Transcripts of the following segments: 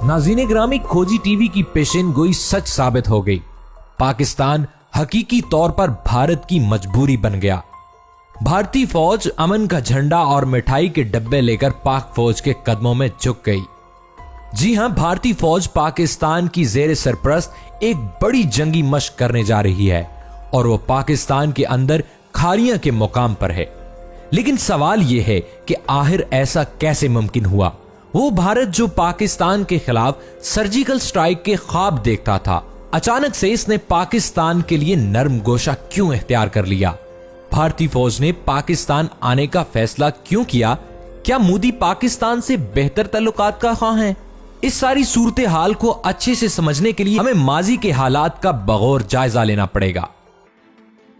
नाज़रीन ग्रामी, खोजी टीवी की पेशिन गोई सच साबित हो गई। पाकिस्तान हकीकी तौर पर भारत की मजबूरी बन गया। भारतीय फौज अमन का झंडा और मिठाई के डब्बे लेकर पाक फौज के कदमों में झुक गई। जी हां, भारतीय फौज पाकिस्तान की जेर सरपरस्त एक बड़ी जंगी मशक करने जा रही है और वो पाकिस्तान के अंदर खारियां के मुकाम पर है। लेकिन सवाल यह है कि आखिर ऐसा कैसे मुमकिन हुआ? वो भारत जो पाकिस्तान के खिलाफ सर्जिकल स्ट्राइक के ख्वाब देखता था, अचानक से इसने पाकिस्तान के लिए नरम गोशा क्यों इख्तियार कर लिया? भारतीय फौज ने पाकिस्तान आने का फैसला क्यों किया? क्या मोदी पाकिस्तान से बेहतर ताल्लुकात का ख्वाह हैं? इस सारी सूरत हाल को अच्छे से समझने के लिए हमें माजी के हालात का बगौर जायजा लेना पड़ेगा।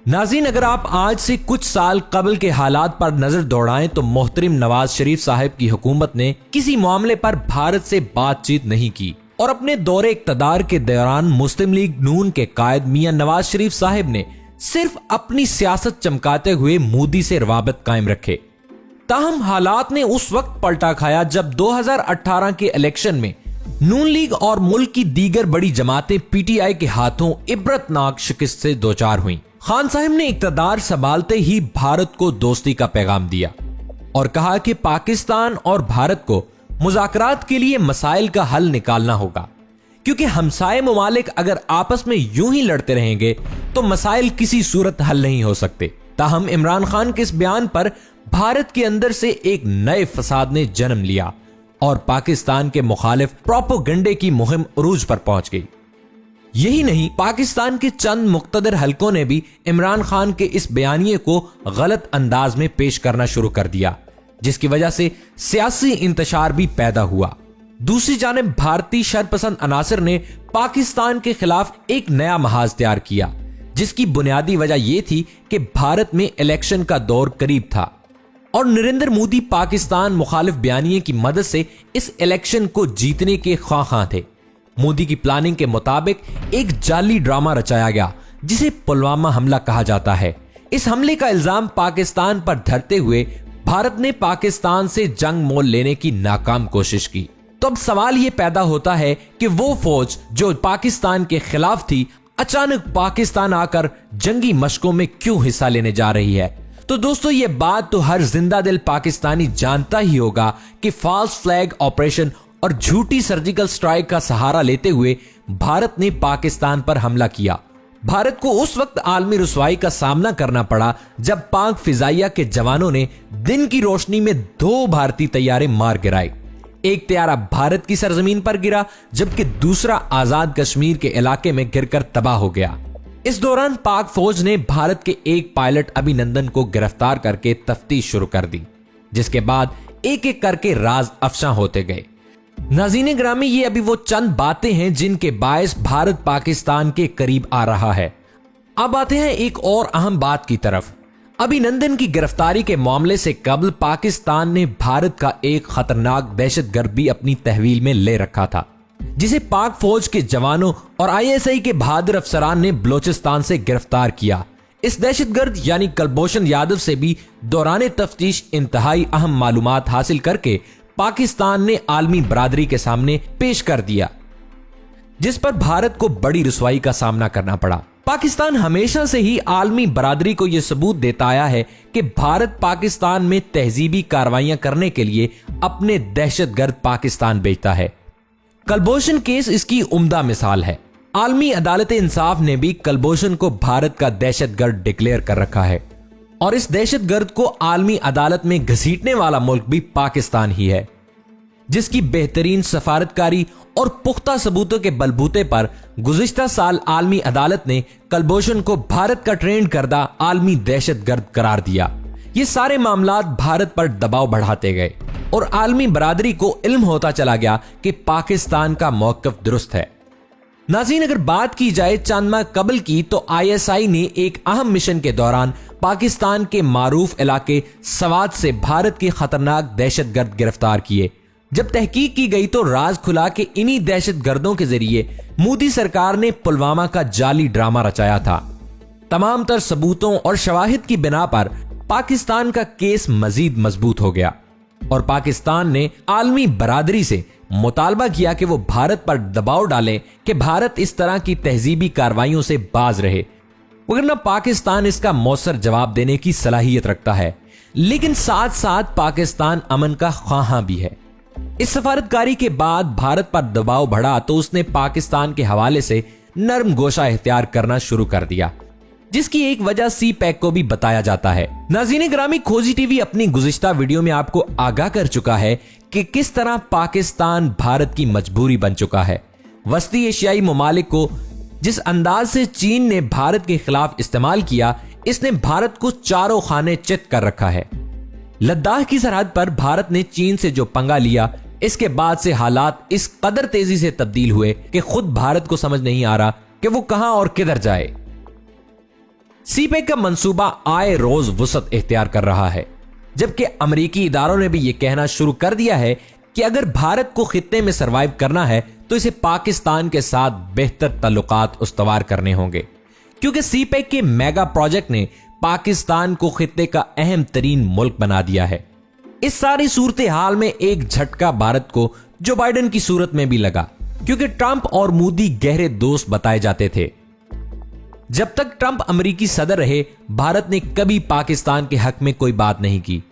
नाज़रीन, अगर आप आज से कुछ साल कबल के हालात पर नजर दौड़ाएं तो मोहतरम नवाज शरीफ साहब की हुकूमत ने किसी मामले पर भारत से बातचीत नहीं की और अपने दौरे इक़्तिदार के दौरान मुस्लिम लीग नून के कायद मियां नवाज शरीफ साहब ने सिर्फ अपनी सियासत चमकाते हुए मोदी से रवाबत कायम रखे। ताहम हालात ने उस वक्त पलटा खाया जब 2018 के इलेक्शन में नून लीग और मुल्क की दीगर बड़ी जमातें पीटीआई के हाथों इबरतनाक शिकस्त से दोचार हुई। खान साहब ने इक़्तिदार संभालते ही भारत को दोस्ती का पैगाम दिया और कहा कि पाकिस्तान और भारत को मुज़ाकरात के लिए मसाइल का हल निकालना होगा, क्योंकि हमसाये मुमालिक अगर आपस में यूं ही लड़ते रहेंगे तो मसाइल किसी सूरत हल नहीं हो सकते। ताहम इमरान खान के इस बयान पर भारत के अंदर से एक नए फसाद ने जन्म लिया और पाकिस्तान के मुखालिफ प्रोपेगेंडे की मुहिम उरूज पर पहुंच गई। यही नहीं, पाकिस्तान के चंद मुक्तदर हलकों ने भी इमरान खान के इस बयानिए को गलत अंदाज में पेश करना शुरू कर दिया, जिसकी वजह से सियासी इंतशार भी पैदा हुआ। दूसरी जानिब भारतीय शरपसंद अनासर ने पाकिस्तान के खिलाफ एक नया महाज तैयार किया, जिसकी बुनियादी वजह यह थी कि भारत में इलेक्शन का दौर करीब था और नरेंद्र मोदी पाकिस्तान मुखालिफ बयानिए की मदद से इस इलेक्शन को जीतने के ख्वाह थे। मोदी की प्लानिंग के मुताबिक एक जाली ड्रामा रचाया गया जिसे पुलवामा हमला कहा जाता है। इस हमले का इल्जाम पाकिस्तान पर धरते हुए भारत ने पाकिस्तान से जंग मोल लेने की नाकाम कोशिश की। तो अब सवाल यह पैदा होता है कि वो फौज जो पाकिस्तान के खिलाफ थी, अचानक पाकिस्तान आकर जंगी मशकों में क्यों हिस्सा लेने जा रही है? तो दोस्तों, ये बात तो हर जिंदा दिल पाकिस्तानी जानता ही होगा कि फॉल्स फ्लैग ऑपरेशन और झूठी सर्जिकल स्ट्राइक का सहारा लेते हुए भारत ने पाकिस्तान पर हमला किया। भारत को उस वक्त आलमी रुसवाई का सामना करना पड़ा जब पाक फिजाइया के जवानों ने दिन की रोशनी में 2 भारतीय तैयारे मार गिराए। एक तैयारा भारत की सरजमीन पर गिरा जबकि दूसरा आजाद कश्मीर के इलाके में गिरकर तबाह हो गया। इस दौरान पाक फौज ने भारत के एक पायलट अभिनंदन को गिरफ्तार करके तफ्तीश शुरू कर दी, जिसके बाद एक एक करके राज अफशा होते गए। नाज़रीन ग्रामी, ये अभी वो चंद बातें हैं जिनके बायस भारत पाकिस्तान के करीब आ रहा है। अब आते हैं एक और अहम बात की तरफ। अभिनंदन की गिरफ्तारी के मामले से कबल पाकिस्तान ने भारत का एक खतरनाक दहशतगर्द भी अपनी तहवील में ले रखा था, जिसे पाक फौज के जवानों और आईएसआई के बहादुर अफसरान ने बलोचिस्तान से गिरफ्तार किया। इस दहशतगर्द यानी कुलभूषण यादव से भी दौरान तफ्तीश इंतहाई अहम मालूमात हासिल करके पाकिस्तान ने आलमी बरादरी के सामने पेश कर दिया, जिस पर भारत को बड़ी रुसवाई का सामना करना पड़ा। पाकिस्तान हमेशा से ही आलमी बरादरी को यह सबूत देता आया है कि भारत पाकिस्तान में तहजीबी कार्रवाइयां करने के लिए अपने दहशतगर्द पाकिस्तान भेजता है। कुलभूषण केस इसकी उम्दा मिसाल है। आलमी अदालत इंसाफ ने भी कुलभूषण को भारत का दहशतगर्द डिक्लेयर कर रखा है और इस दहशतगर्द को आलमी अदालत में घसीटने वाला मुल्क भी पाकिस्तान ही है, जिसकी बेहतरीन सफारतकारी और पुख्ता सबूतों के बलबूते पर गुज़िश्ता साल आलमी अदालत ने कुलभूषण को भारत का ट्रेंड करदा आलमी दहशतगर्द करार दिया। ये सारे मामलात भारत पर दबाव बढ़ाते गए और आलमी बरादरी को इल्म होता चला गया कि पाकिस्तान का मौक़िफ़ दुरुस्त है। नाज़रीन, अगर बात की जाए चंद माह कबल की, तो आईएसआई ने एक अहम मिशन के दौरान पाकिस्तान के मारूफ इलाके सवात से भारत के खतरनाक दहशतगर्द गिरफ्तार किए। जब तहकीक की गई तो राज खुला कि इन्हीं दहशतगर्दों के जरिए मोदी सरकार ने पुलवामा का जाली ड्रामा रचाया था। तमाम तर सबूतों और शवाहिद की बिना पर पाकिस्तान का केस मजीद मजबूत हो गया। और पाकिस्तान ने आलमी बरादरी से मुतालबा किया कि वो भारत पर दबाव डालें कि भारत इस तरह की तहजीबी कार्रवाइयों से बाज रहे, वरना पाकिस्तान इसका मौसर जवाब देने की सलाहियत रखता है। लेकिन साथ साथ पाकिस्तान अमन का ख्वाहां भी है। इस सफारतकारी के बाद भारत पर दबाव बढ़ा तो उसने पाकिस्तान के हवाले से नरम गोशा इख्तियार करना शुरू कर दिया, जिसकी एक वजह सी पैक को भी बताया जाता है। नाज़रीन ग्रामी, खोजी टीवी अपनी गुज़िश्ता वीडियो में आपको आगाह कर चुका है कि किस तरह पाकिस्तान भारत की मजबूरी बन चुका है। वस्ती एशियाई ममालिक को जिस अंदाज से चीन ने भारत के खिलाफ इस्तेमाल किया, इसने भारत को चारों खाने चित कर रखा है। लद्दाख की सरहद पर भारत ने चीन से जो पंगा लिया, इसके बाद से हालात इस कदर तेजी से तब्दील हुए कि खुद भारत को समझ नहीं आ रहा कि वो कहां और किधर जाए। सीपेक का मंसूबा आए रोज वुसत इख्तियार कर रहा है, जबकि अमेरिकी इदारों ने भी यह कहना शुरू कर दिया है कि अगर भारत को खित्ते में सरवाइव करना है तो इसे पाकिस्तान के साथ बेहतर ताल्लुकात उस्तवार करने होंगे, क्योंकि सीपेक के मेगा प्रोजेक्ट ने पाकिस्तान को खित्ते का अहम तरीन मुल्क बना दिया है। इस सारी सूरत हाल में एक झटका भारत को जो बाइडेन की सूरत में भी लगा, क्योंकि ट्रंप और मोदी गहरे दोस्त बताए जाते थे। जब तक ट्रंप अमेरिकी सदर रहे, भारत ने कभी पाकिस्तान के हक में कोई बात नहीं की।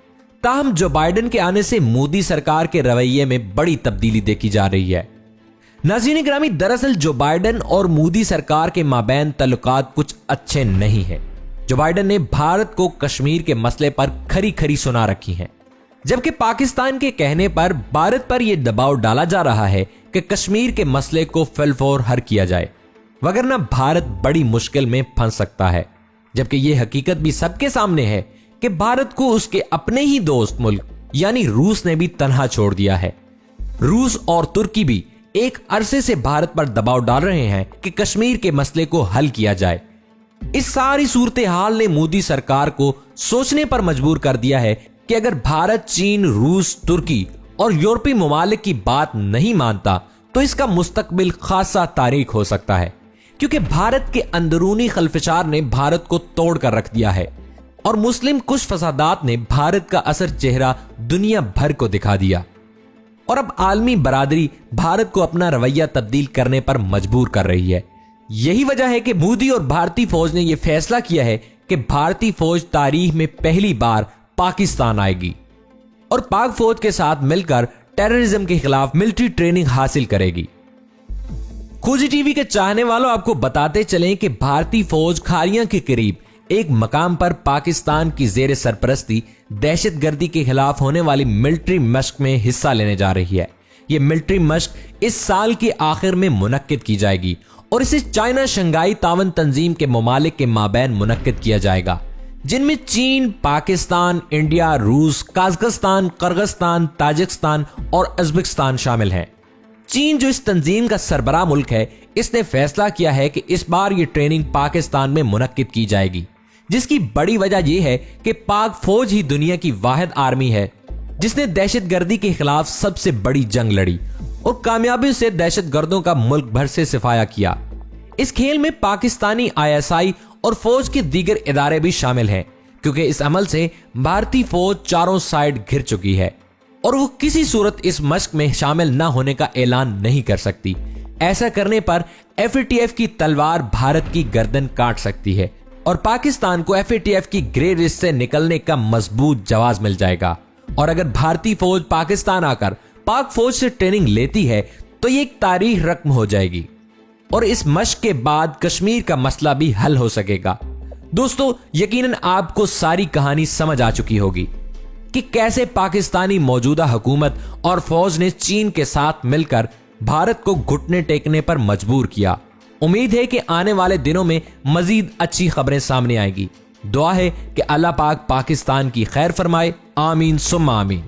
ताहम जो बाइडेन के आने से मोदी सरकार के रवैये में बड़ी तब्दीली देखी जा रही है। नाज़रीन ग्रामी, दरअसल जो बाइडेन और मोदी सरकार के माबैन तल्लुकात कुछ अच्छे नहीं है। जो बाइडेन ने भारत को कश्मीर के मसले पर खरी खरी सुना रखी हैं, जबकि पाकिस्तान के कहने पर भारत पर यह दबाव डाला जा रहा है कि कश्मीर के मसले को फिलफौर हल किया जाए, वगरना भारत बड़ी मुश्किल में फंस सकता है। जबकि यह हकीकत भी सबके सामने है कि भारत को उसके अपने ही दोस्त मुल्क यानी रूस ने भी तन्हा छोड़ दिया है। रूस और तुर्की भी एक अरसे से भारत पर दबाव डाल रहे हैं कि कश्मीर के मसले को हल किया जाए। इस सारी सूरत हाल ने मोदी सरकार को सोचने पर मजबूर कर दिया है कि अगर भारत चीन, रूस, तुर्की और यूरोपीय ममालिक की बात नहीं मानता तो इसका मुस्तकबिल खासा तारीख हो सकता है, क्योंकि भारत के अंदरूनी खलफशार ने भारत को तोड़ कर रख दिया है और मुस्लिम कुछ फसादात ने भारत का असर चेहरा दुनिया भर को दिखा दिया। और अब आलमी बरादरी भारत को अपना रवैया तब्दील करने पर मजबूर कर रही है। यही वजह है कि मोदी और भारतीय फौज ने यह फैसला किया है कि भारतीय फौज तारीख में पहली बार पाकिस्तान आएगी और पाक फौज के साथ मिलकर टेररिज्म के खिलाफ मिलिट्री ट्रेनिंग हासिल करेगी। खोजी टीवी के चाहने वालों, आपको बताते चलें कि भारतीय फौज खारियां के करीब एक मकाम पर पाकिस्तान की जेर सरपरस्ती दहशतगर्दी के खिलाफ होने वाली मिलिट्री मश्क में हिस्सा लेने जा रही है। यह मिलिट्री मश्क इस साल के आखिर में मुनक्किद की जाएगी और इसे चाइना शंघाई तावन तंजीम के ममालिक के माबैन मुनक्किद किया जाएगा, जिनमें चीन, पाकिस्तान, इंडिया, रूस, काज़ाकिस्तान, किर्गिस्तान, ताजिकिस्तान और उज़्बेकिस्तान शामिल हैं। चीन, जो इस तंजीम का सरबराह मुल्क है, इसने फैसला किया है कि इस बार यह ट्रेनिंग पाकिस्तान में मुनक्किद की जाएगी, जिसकी बड़ी वजह यह है कि पाक फौज ही दुनिया की वाहिद आर्मी है जिसने दहशतगर्दी के खिलाफ सबसे बड़ी जंग लड़ी और कामयाबी से दहशतगर्दों का मुल्क भर से सिफाया किया। इस खेल में पाकिस्तानी ISI और फौज के दीगर इदारे भी शामिल हैं, क्योंकि इस अमल से भारतीय फौज चारों साइड घिर चुकी है और वो किसी सूरत इस मश्क में शामिल न होने का ऐलान नहीं कर सकती। ऐसा करने पर FATF की तलवार भारत की गर्दन काट सकती है और पाकिस्तान को FATF की ग्रे लिस्ट से निकलने का मजबूत जवाब मिल जाएगा। और अगर भारतीय फौज पाकिस्तान आकर पाक फौज से ट्रेनिंग लेती है तो ये एक तारीख रकम हो जाएगी और इस मश्क के बाद कश्मीर का मसला भी हल हो सकेगा। दोस्तों, यकीनन आपको सारी कहानी समझ आ चुकी होगी कि कैसे पाकिस्तानी मौजूदा हुकूमत और फौज ने चीन के साथ मिलकर भारत को घुटने टेकने पर मजबूर किया। उम्मीद है कि आने वाले दिनों में मजीद अच्छी खबरें सामने आएगी। दुआ है कि अल्लाह पाक पाकिस्तान की खैर फरमाए। आमीन सुम्मा आमीन।